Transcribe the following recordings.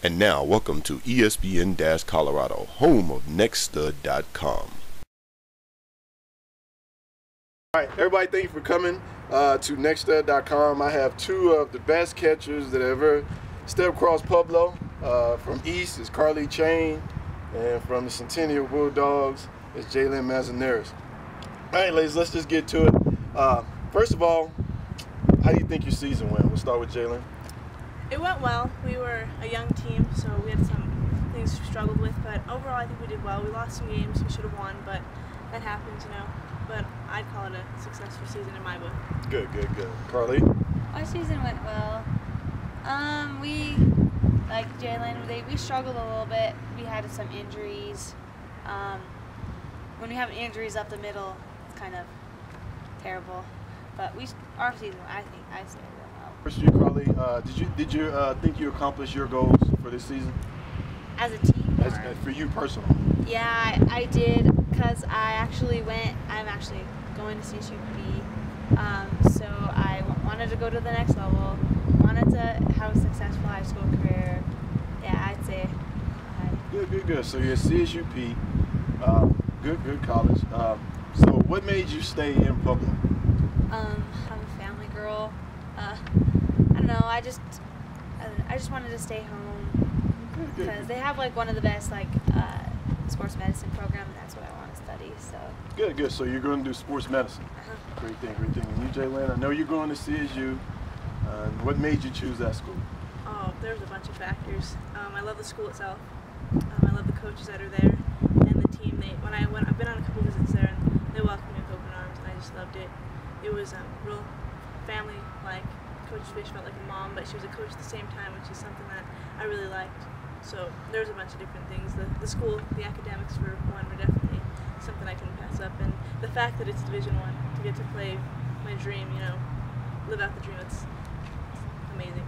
And now, welcome to ESPN-Colorado, home of nextstud.com. All right, everybody, thank you for coming to nextstud.com. I have two of the best catchers that ever stepped across Pueblo. From East is Carlee Jaelyn, and from the Centennial Bulldogs is Jaelyn Manzaneres. All right, ladies, let's just get to it. First of all, how do you think your season went? We'll start with Jaelyn. It went well. We were a young team, so we had some things we struggled with, but overall I think we did well. We lost some games we should have won, but that happens, you know. But I'd call it a successful season in my book. Good. Carlee? Our season went well. We, like Jaelyn, we struggled a little bit. We had some injuries. When we have injuries up the middle, it's kind of terrible. But our season, I say it went well. First, you, Carlee, did you think you accomplished your goals for this season? As a team? For you personally? Yeah, I did, because I'm actually going to CSUP, so I wanted to go to the next level, wanted to have a successful high school career. Yeah, I'd say Good. So you're at CSUP, good college. So what made you stay in Pueblo? I'm a family girl. I don't know, I just wanted to stay home, because they have like one of the best sports medicine program, and that's what I want to study. So Good. So you're going to do sports medicine. Great thing. And you, Jaelyn, I know you're going to CSU. What made you choose that school? Oh, there's a bunch of factors. I love the school itself. I love the coaches that are there, and the team. I've been on a couple visits there, and they welcomed me with open arms, and I just loved it. It was real family-like. Coach Fish felt like a mom, but she was a coach at the same time, which is something that I really liked. So there's a bunch of different things. The school, the academics for one, were definitely something I couldn't pass up, and the fact that it's Division I, to get to play my dream, live out the dream, it's amazing.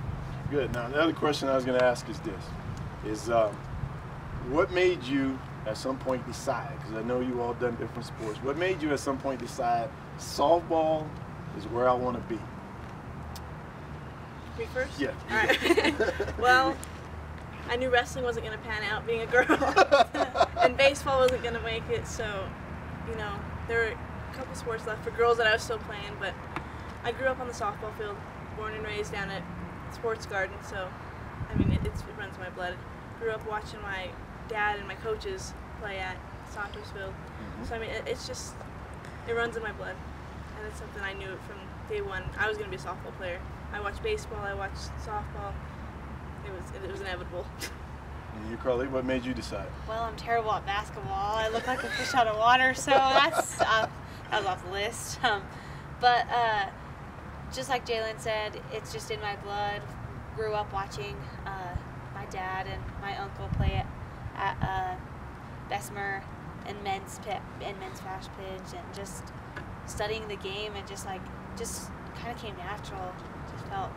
Good. Now, the other question I was going to ask is this: what made you at some point decide? Because I know you all done different sports. What made you at some point decide softball is where I want to be? Me first? Yeah. All right. Well, I knew wrestling wasn't going to pan out being a girl, and baseball wasn't going to make it, so, there were a couple sports left for girls that I was still playing, but I grew up on the softball field, born and raised down at Sports Garden, so, it runs in my blood. Grew up watching my dad and my coaches play at Santosville, so, it runs in my blood, and it's something I knew from day one. I was going to be a softball player. I watched baseball, I watched softball. It was inevitable. And you, Carlee, what made you decide? Well, I'm terrible at basketball. I look like a fish out of water, so that was off the list. But just like Jaelyn said, it's just in my blood. Grew up watching my dad and my uncle play at Bessemer and men's fast pitch, and just studying the game, and just kind of came natural. Just felt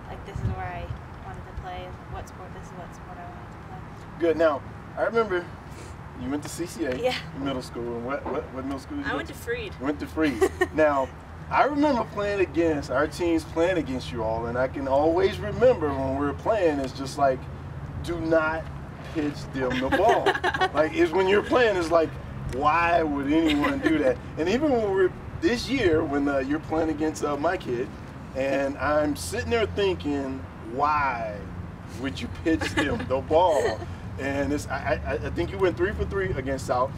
like this is where I wanted to play. This is what sport I wanted to play. Good. Now, I remember you went to CCA in middle school. And what middle school did you I go went to Freed. You went to Freed. Now, I remember playing against our teams, playing against you all, and I can always remember when we were playing, it's just like, do not pitch them the ball. When you're playing, it's like, why would anyone do that? And even when we're this year, when you're playing against my kid, and I'm sitting there thinking, why would you pitch them the ball? And I think you went 3 for 3 against South.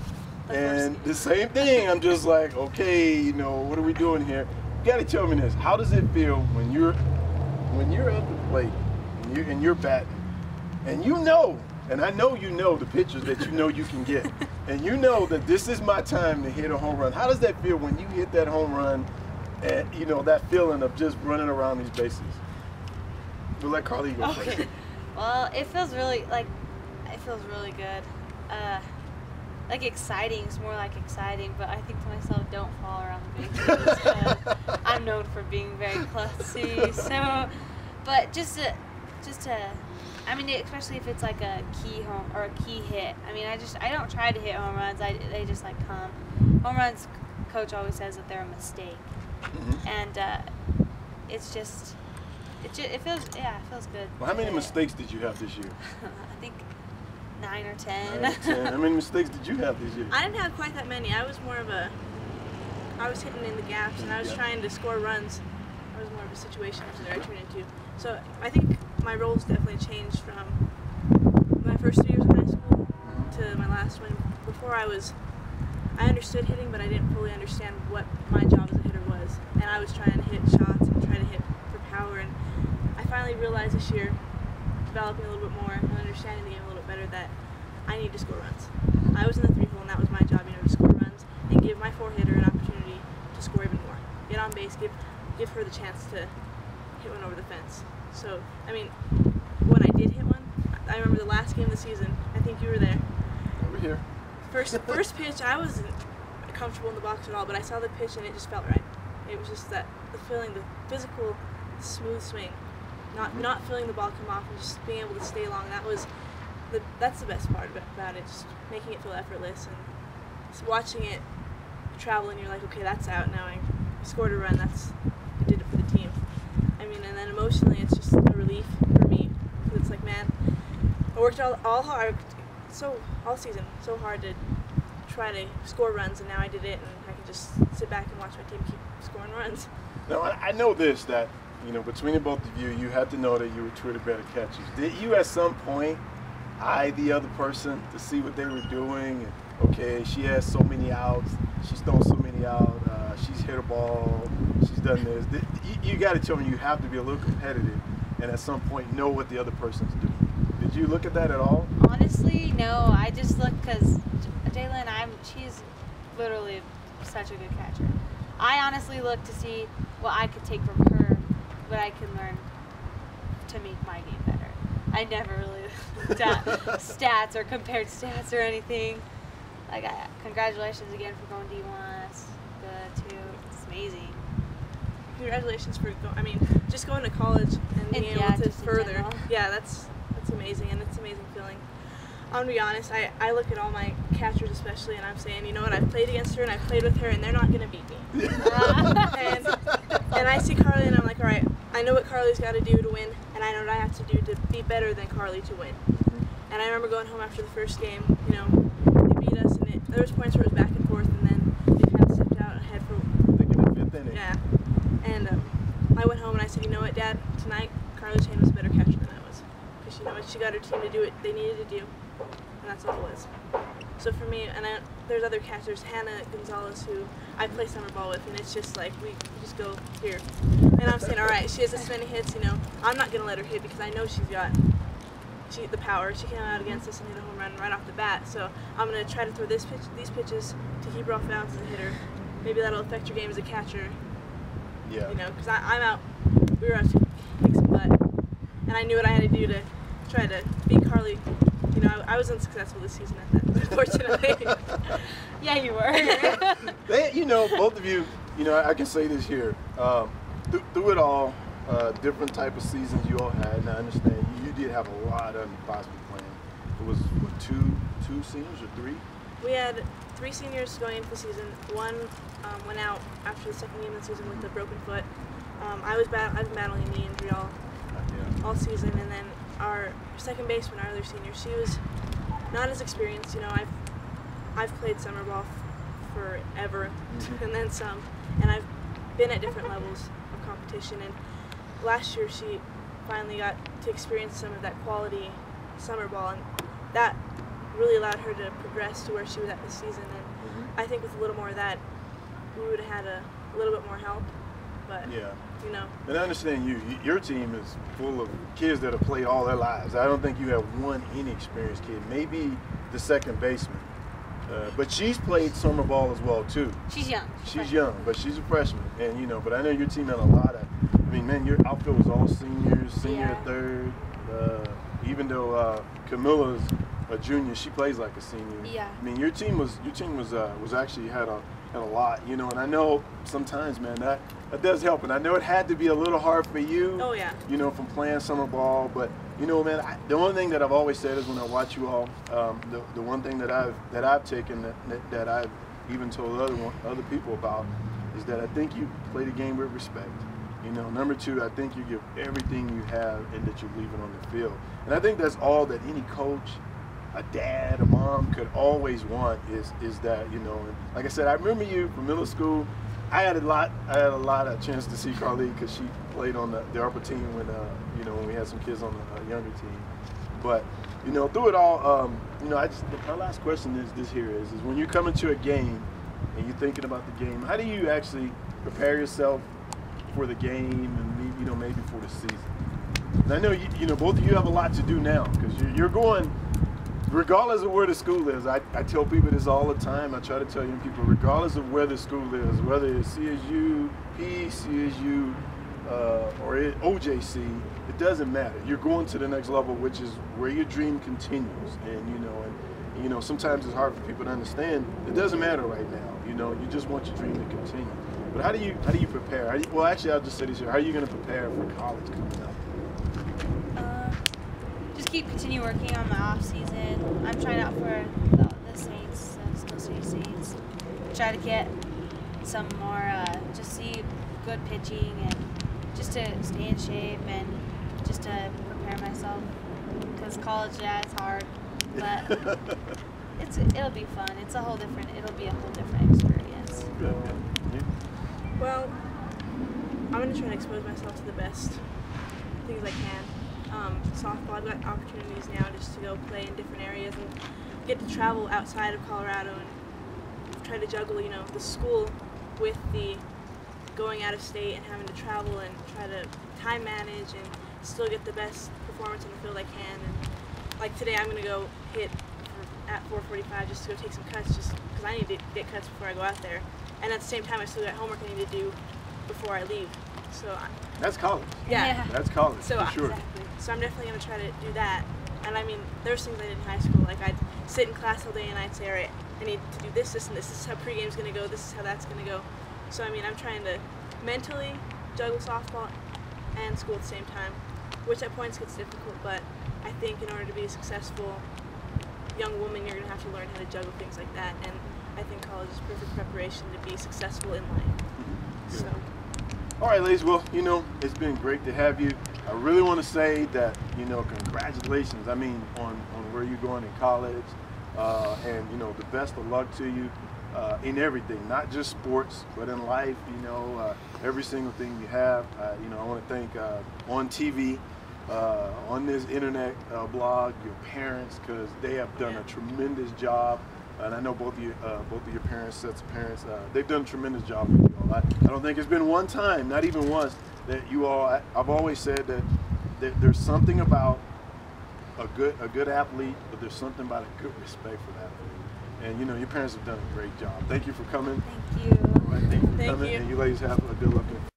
And the same thing, I'm just like, okay, what are we doing here? You gotta tell me this. How does it feel when you're at the plate and you're batting, and and I know the pitchers that you can get, and that this is my time to hit a home run. How does that feel when you hit that home run, and that feeling of just running around these bases? We'll let Carlee go first. Well, it feels really good. Exciting. It's more like exciting, but I think to myself, don't fall around the bases, because I'm known for being very klutzy. So, but just to, especially if it's like a key home or a key hit. I don't try to hit home runs. They just come. Home runs, coach always says that they're a mistake, and it's just it feels good. Well, how many mistakes did you have this year? I think 9 or 10. 9 or 10. How many mistakes did you have this year? I didn't have quite that many. I was hitting in the gaps and I was trying to score runs. I was more of a situation that I turned into. So I think my roles definitely changed from my first 3 years of high school to my last one. Before I understood hitting, but I didn't fully understand what my job as a hitter was. And I was trying to hit shots and trying to hit for power. And I finally realized this year, developing a little bit more and understanding the game a little bit better, that I need to score runs. I was in the 3-hole and that was my job, to score runs and give my 4-hitter an opportunity to score even more. Get on base, give her the chance to hit one over the fence. So, I mean, when I did hit one, I remember the last game of the season, I think you were there. Over here. First pitch, I wasn't comfortable in the box at all, but I saw the pitch and it just felt right. It was just the feeling, the physical, smooth swing, not feeling the ball come off and just being able to stay long. That's the best part about it, just making it feel effortless and just watching it travel and you're like, okay, that's out now. I scored a run. I did it for the team. I mean, and then emotionally, it's just a relief for me because it's like, man, I worked all hard. All season, so hard to try to score runs, and now I did it, and I can just sit back and watch my team keep scoring runs. Now, I know this, that, between the both of you, you had to know that you were two of the better catchers. Did you at some point eye the other person to see what they were doing? And, okay, she has so many outs, she's thrown so many out, she's hit a ball, she's done this. You got to tell me you have to be a little competitive and at some point know what the other person's doing. Did you look at that at all? Honestly, no. I just look because Jaelyn, she's literally such a good catcher. I honestly look to see what I could take from her, what I can learn to make my game better. I never really looked at stats or compared stats or anything. Congratulations again for going D1. That's good too. It's amazing. Congratulations for just going to college and being able to further. Yeah, that's amazing, and it's an amazing feeling. I'm gonna be honest, I look at all my catchers especially, and I'm saying, you know what, I've played against her and I've played with her, and they're not gonna beat me. and I see Carlee, and I'm like, all right, I know what Carlee's got to do to win, and I know what I have to do to be better than Carlee to win. And I remember going home after the first game, they beat us, and there was points where it was back and forth, and then they kind of stepped out ahead for. Yeah. And I went home and I said, you know what, Dad, tonight Carlee Jaelyn was a better catcher than I was. Because you know what, she got her team to do what they needed to do, and that's all it was. So for me, and there's other catchers, Hannah Gonzalez, who I play summer ball with, and it's just like, we just go here. And I'm saying, all right, she has this many hits, I'm not going to let her hit because I know she's got the power. She came out against us and hit a home run right off the bat. So I'm going to try to throw these pitches to keep her off balance as a hitter. Maybe that'll affect your game as a catcher. Yeah. Because we were out to kick some butt. And I knew what I had to do to try to beat Carlee. I was unsuccessful this season at that, unfortunately. Yeah, you were. Both of you, I can say this here. Through it all, different type of seasons you all had, and I understand you did have a lot of possibly playing. It was, what, two seniors or 3? We had 3 seniors going into the season. One went out after the second game of the season with a broken foot. I've been battling a knee injury all season, and then our second baseman, our other senior, she was not as experienced. I've played summer ball forever, and then some, and I've been at different levels of competition. And last year, she finally got to experience some of that quality summer ball, and that really allowed her to progress to where she was at this season. And I think with a little more of that, we would have had a little bit more help. But And I understand your team is full of kids that have played all their lives. I don't think you have one inexperienced kid, maybe the second baseman. But she's played summer ball as well too. She's young. She's young, but she's a freshman. And but I know your team had a lot of, your outfield was all seniors, senior, third. Even though Camilla's a junior, she plays like a senior. Yeah. Your team was actually had a lot, and I know sometimes, man, that does help, and I know it had to be a little hard for you. Oh yeah. From playing summer ball, but man, the only thing that I've always said is when I watch you all, the one thing that I've taken that I've even told other people about is that I think you play the game with respect. You know, number two, I think you give everything you have and that you're leaving on the field. And I think that's all that any coach, a dad, a mom could always want is that, you know, and like I said, I remember you from middle school. I had a lot of chance to see Carlee because she played on the upper team when, you know, when we had some kids on the younger team. But, you know, through it all, you know, my last question is this here is when you come into a game and you're thinking about the game, how do you actually prepare yourself for the game and, you know, maybe for the season? And I know, you know, both of you have a lot to do now because you're going, regardless of where the school is. I tell people this all the time. I try to tell young people, regardless of where the school is, whether it's CSU, CSU, or OJC, it doesn't matter. You're going to the next level, which is where your dream continues. And you know, sometimes it's hard for people to understand. It doesn't matter right now. You know, you just want your dream to continue. But how do you prepare? Well, actually, I'll just say this here. How are you going to prepare for college coming up? Just continue working on my off season. I'm trying out for the Saints, the School City Saints. Try to get some more, just see good pitching and just to stay in shape and just to prepare myself. Because college, yeah, it's hard, but it'll be fun. It'll be a whole different experience. Good. Yeah. Well, I'm going to try to expose myself to the best things I can. Softball, I've got opportunities now just to go play in different areas and get to travel outside of Colorado and try to juggle, you know, the school with the going out of state and having to travel and try to time manage and still get the best performance on the field I can. And like today, I'm going to go hit at 4:45 just to go take some cuts just because I need to get cuts before I go out there. And at the same time, I still got homework I need to do before I leave. So that's college. Yeah. That's college, so, for sure. Exactly. So I'm definitely going to try to do that. And I mean, there's things I did in high school. Like I'd sit in class all day and I'd say, all right, I need to do this, and this. This is how pregame's going to go. This is how that's going to go. So I mean, I'm trying to mentally juggle softball and school at the same time, which at points gets difficult. But I think in order to be a successful young woman, you're going to have to learn how to juggle things like that. And I think college is perfect preparation to be successful in life. So. All right, ladies, well, you know, it's been great to have you. I really want to say that, you know, congratulations, I mean, on where you're going in college, and, you know, the best of luck to you in everything, not just sports, but in life, you know, every single thing you have. You know, I want to thank on TV, on this internet blog, your parents, because they have done a tremendous job. And I know both of your parents, sets of parents, they've done a tremendous job with you all. I don't think it's been one time, not even once, that you all. I've always said that there's something about a good athlete, but there's something about a good respect for that athlete. And you know, your parents have done a great job. Thank you for coming. Thank you. All right, thank you for Thank coming. you. And you ladies have a good luck in the